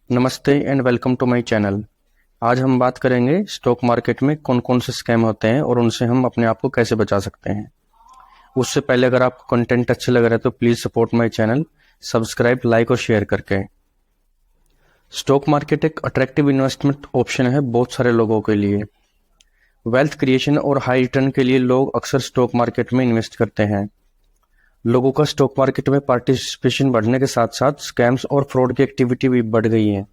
नमस्ते and welcome to my channel. आज हम बात करेंगे स्टॉक मार्केट में कौन कौन से स्कैम होते हैं और उनसे हम अपने आप को कैसे बचा सकते हैं। उससे पहले अगर आपको कंटेंट अच्छा लग रहा है तो please support my channel, subscribe, like और शेयर करके। स्टॉक मार्केट एक अट्रैक्टिव इन्वेस्टमेंट ऑप्शन है बहुत सारे लोगों के लिए। वेल्थ क्रिएशन और हाई रिटर्न के लिए लोग अक्सर स्टॉक मार्केट में इन्वेस्ट करते हैं। लोगों का स्टॉक मार्केट में पार्टिसिपेशन बढ़ने के साथ साथ स्कैम्स और फ्रॉड की एक्टिविटी भी बढ़ गई है।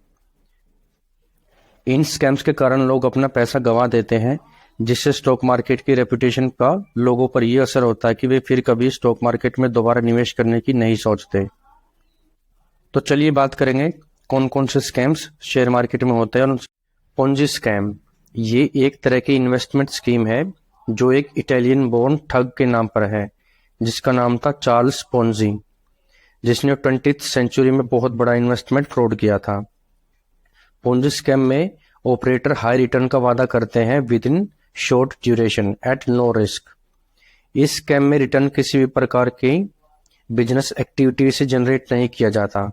इन स्कैम्स के कारण लोग अपना पैसा गंवा देते हैं, जिससे स्टॉक मार्केट की रेपुटेशन का लोगों पर यह असर होता है कि वे फिर कभी स्टॉक मार्केट में दोबारा निवेश करने की नहीं सोचते। तो चलिए बात करेंगे कौन कौन से स्कैम्स शेयर मार्केट में होते हैं। पोंजी स्कैम ये एक तरह की इन्वेस्टमेंट स्कीम है जो एक इटालियन बोर्न ठग के नाम पर है, जिसका नाम था चार्ल्स पोंजी, जिसने 20th सेंचुरी में बहुत बड़ा इन्वेस्टमेंट फ्रॉड किया था। पोंजी स्कैम में ऑपरेटर हाई रिटर्न का वादा करते हैं within short duration at no risk. इस स्कैम में रिटर्न किसी भी प्रकार की बिजनेस एक्टिविटी से जनरेट नहीं किया जाता,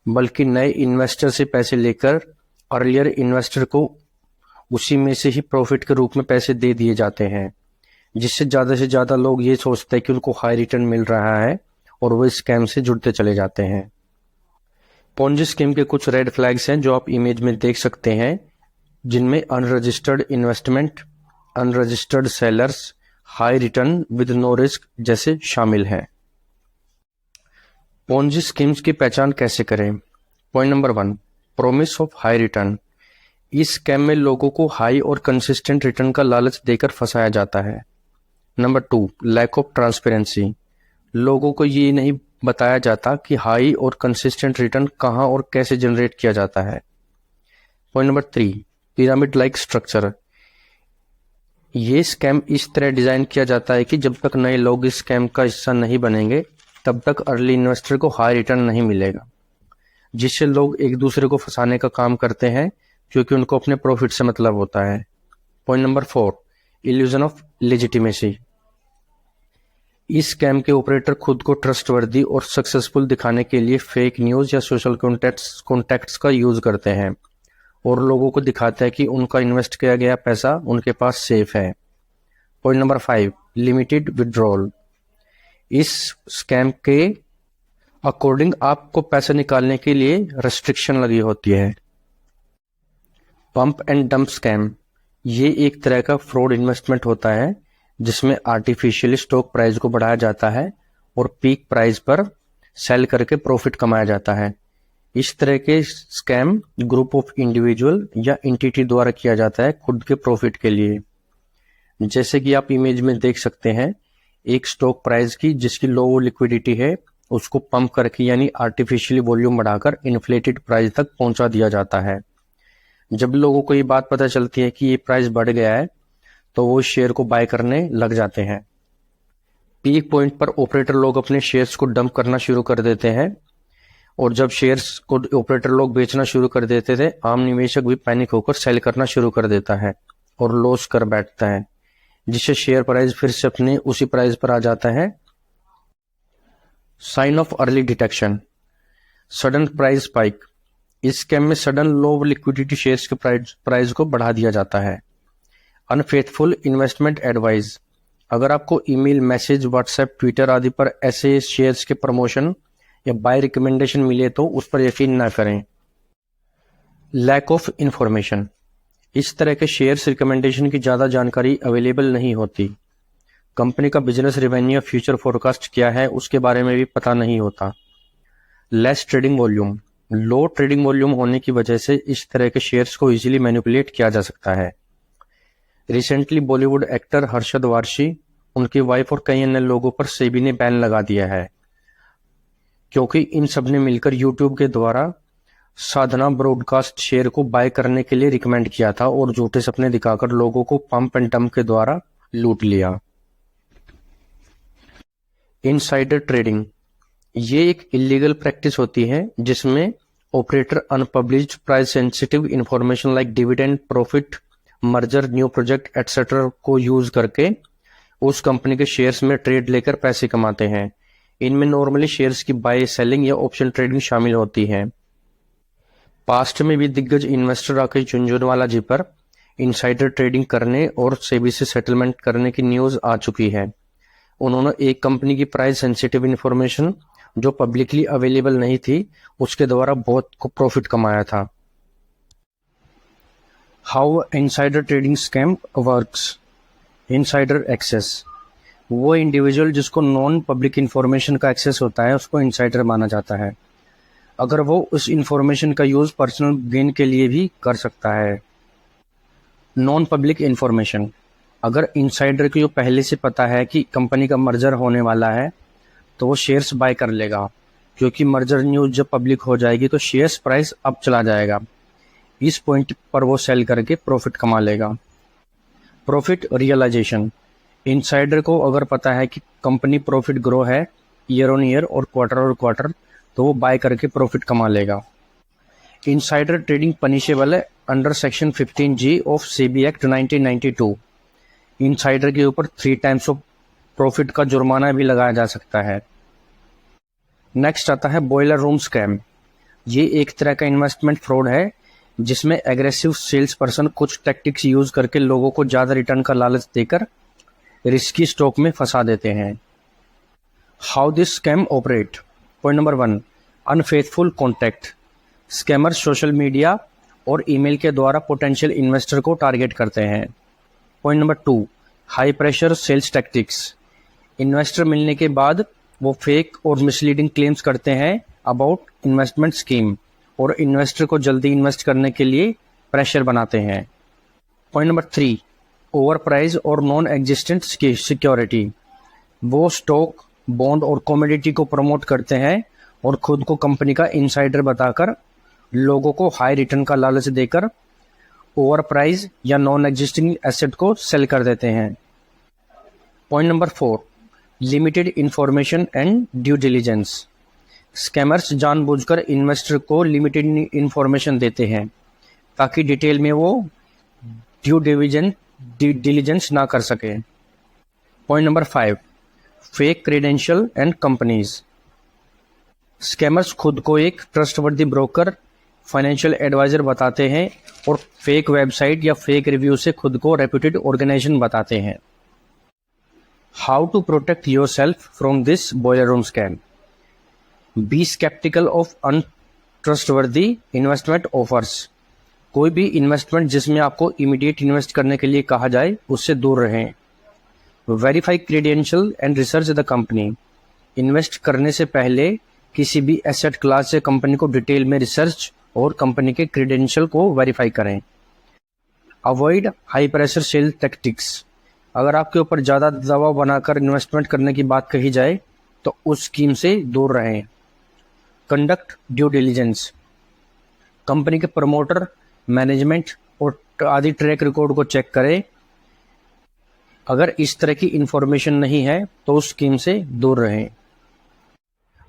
बल्कि नए इन्वेस्टर से पैसे लेकर अर्लियर इन्वेस्टर को उसी में से ही प्रॉफिट के रूप में पैसे दे दिए जाते हैं, जिससे ज़्यादा से ज़्यादा लोग ये सोचते हैं कि उनको हाई रिटर्न मिल रहा है और वो स्कैम से जुड़ते चले जाते हैं। पोंजी स्कीम के कुछ रेड फ्लैग्स हैं जो आप इमेज में देख सकते हैं, जिनमें unregistered investment, unregistered sellers, high return with no risk जैसे शामिल हैं। पोंजी स्कीम्स की पहचान कैसे करें? Point number 1, promise of high return. इस स्कैम में लोगों को हाई और कंसिस्टेंट रिटर्न का लालच देकर फंसाया जाता है। Number 2, lack of transparency. लोगों को ये नहीं बताया जाता कि हाई और कंसिस्टेंट रिटर्न कहां और कैसे जनरेट किया जाता है। Point number 3, pyramid like structure. ये स्कैम इस तरह डिजाइन किया जाता है कि जब तक नए लोग इस स्कैम का हिस्सा नहीं बनेंगे तब तक अर्ली इन्वेस्टर को हाई रिटर्न नहीं मिलेगा, जिससे लोग एक दूसरे को फंसाने का काम करते हैं क्योंकि उनको अपने प्रॉफिट से मतलब होता है। Point number 4, illusion of legitimacy. इस स्कैम के ऑपरेटर खुद को ट्रस्टवर्दी और सक्सेसफुल दिखाने के लिए फेक न्यूज या सोशल कॉन्टैक्ट्स का यूज करते हैं और लोगों को दिखाता है कि उनका इन्वेस्ट किया गया पैसा उनके पास सेफ है। Point number 5, limited withdrawal. इस स्कैम के अकॉर्डिंग आपको पैसा निकालने के लिए रेस्ट्रिक्शन लगी होती है। पंप एंड डंप स्कैम ये एक तरह का फ्रॉड इन्वेस्टमेंट होता है जिसमें आर्टिफिशियली स्टॉक प्राइस को बढ़ाया जाता है और पीक प्राइस पर सेल करके प्रॉफिट कमाया जाता है। इस तरह के स्कैम ग्रुप ऑफ इंडिविजुअल या एंटिटी द्वारा किया जाता है खुद के प्रॉफिट के लिए। जैसे कि आप इमेज में देख सकते हैं, एक स्टॉक प्राइस की जिसकी लो लिक्विडिटी है उसको पंप करके यानी आर्टिफिशियली वॉल्यूम बढ़ाकर इन्फ्लेटेड प्राइस तक पहुंचा दिया जाता है। जब लोगों को ये बात पता चलती है कि ये प्राइस बढ़ गया है तो वो शेयर को बाय करने लग जाते हैं। पीक पॉइंट पर ऑपरेटर लोग अपने शेयर्स को डंप करना शुरू कर देते हैं और जब शेयर्स को ऑपरेटर लोग बेचना शुरू कर देते थे, आम निवेशक भी पैनिक होकर सेल करना शुरू कर देता है और लॉस कर बैठता है, जिससे शेयर प्राइस फिर से अपने उसी प्राइस पर आ जाता है। Sign of early detection, sudden price spike. इस स्कैम में सडन लो लिक्विडिटी शेयर्स के प्राइस को बढ़ा दिया जाता है। Unfaithful investment advice. अगर आपको ईमेल, मैसेज, व्हाट्सएप, ट्विटर आदि पर ऐसे शेयर्स के प्रमोशन या बाय रिकमेंडेशन मिले तो उस पर यकीन ना करें। Lack of information. इस तरह के शेयर्स रिकमेंडेशन की ज़्यादा जानकारी अवेलेबल नहीं होती। कंपनी का बिजनेस रेवेन्यू या फ्यूचर फोरकास्ट क्या है उसके बारे में भी पता नहीं होता। Less trading volume. Low trading volume होने की वजह से इस तरह के शेयर्स को इजीली मैनिपुलेट किया जा सकता है। रिसेंटली बॉलीवुड एक्टर हर्षद वारसी, उनकी वाइफ और कई अन्य लोगों पर सेबी ने बैन लगा दिया है क्योंकि इन सब ने मिलकर यूट्यूब के द्वारा साधना ब्रॉडकास्ट शेयर को बाय करने के लिए रिकमेंड किया था और झूठे सपने दिखाकर लोगों को पंप एंड डंप के द्वारा लूट लिया। इनसाइडर ट्रेडिंग ये एक इलीगल प्रैक्टिस होती है जिसमें operator unpublished price sensitive information like dividend, profit, merger, new project etcetera को यूज करके उस कंपनी के शेयर्स में ट्रेड लेकर पैसे कमाते हैं। इनमें नॉर्मली शेयर्स की बाय सेलिंग या ऑप्शन ट्रेडिंग शामिल होती है। पास्ट में भी दिग्गज इन्वेस्टर राकेश झुनझुनवाला जी पर इनसाइडर ट्रेडिंग करने और सेबी से सेटलमेंट करने की न्यूज आ चुकी है। उन्होंने एक कंपनी की प्राइस सेंसिटिव इंफॉर्मेशन जो पब्लिकली अवेलेबल नहीं थी उसके द्वारा बहुत प्रॉफिट कमाया था। How insider trading scam works. Insider access, वो इंडिविजुअल जिसको नॉन पब्लिक इंफॉर्मेशन का एक्सेस होता है उसको इनसाइडर माना जाता है, अगर वो उस इंफॉर्मेशन का यूज पर्सनल गेन के लिए भी कर सकता है। नॉन पब्लिक इंफॉर्मेशन, अगर इनसाइडर को पहले से पता है कि कंपनी का मर्जर होने वाला है तो वो शेयर्स बाय कर लेगा, क्योंकि मर्जर न्यूज जब पब्लिक हो जाएगी तो शेयर्स प्राइस अप चला जाएगा। इस पॉइंट पर वो सेल करके प्रॉफिट कमा लेगा। प्रॉफिट रियलाइजेशन, इनसाइडर को अगर पता है कि कंपनी प्रॉफिट ग्रो है ईयर ऑन ईयर और क्वार्टर तो वो बाय करके प्रॉफिट कमा लेगा। इनसाइडर ट्रेडिंग पनिशेबल है under section 15G of SEBI act 1992। Insider के ऊपर 3 टाइम्स ऑफ प्रॉफिट का जुर्माना भी लगाया जा सकता है। नेक्स्ट आता है बॉयलर रूम स्कैम। ये एक तरह का इन्वेस्टमेंट फ्रॉड है जिसमें एग्रेसिव सेल्स पर्सन कुछ टैक्टिक्स यूज करके लोगों को ज्यादा रिटर्न का लालच देकर रिस्की स्टॉक में फंसा देते हैं। How this scam operate. Point number 1, unfaithful contact. Scammer social media और ईमेल के द्वारा पोटेंशियल इन्वेस्टर को टारगेट करते हैं। Point number 2, high pressure sales tactics. Investor मिलने के बाद वो फेक और मिसलीडिंग क्लेम्स करते हैं अबाउट इन्वेस्टमेंट स्कीम और इन्वेस्टर को जल्दी इन्वेस्ट करने के लिए प्रेशर बनाते हैं। पॉइंट नंबर 3, ओवर प्राइस और नॉन एग्जिस्टेंट सिक्योरिटी। वो स्टॉक, बॉन्ड और कमोडिटी को प्रमोट करते हैं और खुद को कंपनी का इनसाइडर बताकर लोगों को हाई रिटर्न का लालच देकर ओवर प्राइस या नॉन एग्जिस्टिंग एसेट को सेल कर देते हैं। Point number 4, limited information and due diligence. Scammers जानबूझकर इन्वेस्टर को लिमिटेड इंफॉर्मेशन देते हैं ताकि डिटेल में वो ड्यू डिलिजेंस ना कर सके। Point number 5, fake credential and companies. Scammers खुद को एक ट्रस्टवर्दी ब्रोकर, फाइनेंशियल एडवाइजर बताते हैं और फेक वेबसाइट या फेक रिव्यू से खुद को रेप्यूटेड ऑर्गेनाइजेशन बताते हैं। How to protect yourself from this boiler room scam. Be sceptical of untrustworthy investment offers. कोई भी इन्वेस्टमेंट जिसमें आपको इमीडिएट इन्वेस्ट करने के लिए कहा जाए उससे दूर रहें। Verify credential and research the company. Invest करने से पहले किसी भी एसेट क्लास से कंपनी को डिटेल में रिसर्च और कंपनी के क्रेडेंशियल को वेरीफाई करें। Avoid high pressure sale tactics. अगर आपके ऊपर ज़्यादा दबाव बनाकर इन्वेस्टमेंट करने की बात कही जाए तो उस स्कीम से दूर रहें। Conduct due diligence. कंपनी के प्रमोटर, मैनेजमेंट और आदि ट्रैक रिकॉर्ड को चेक करें। अगर इस तरह की इंफॉर्मेशन नहीं है तो उस स्कीम से दूर रहें।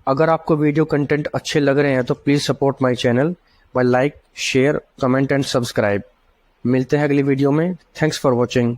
अगर आपको वीडियो कंटेंट अच्छे लग रहे हैं तो please support my channel by like, share, comment and subscribe. मिलते हैं अगली वीडियो में। Thanks for watching.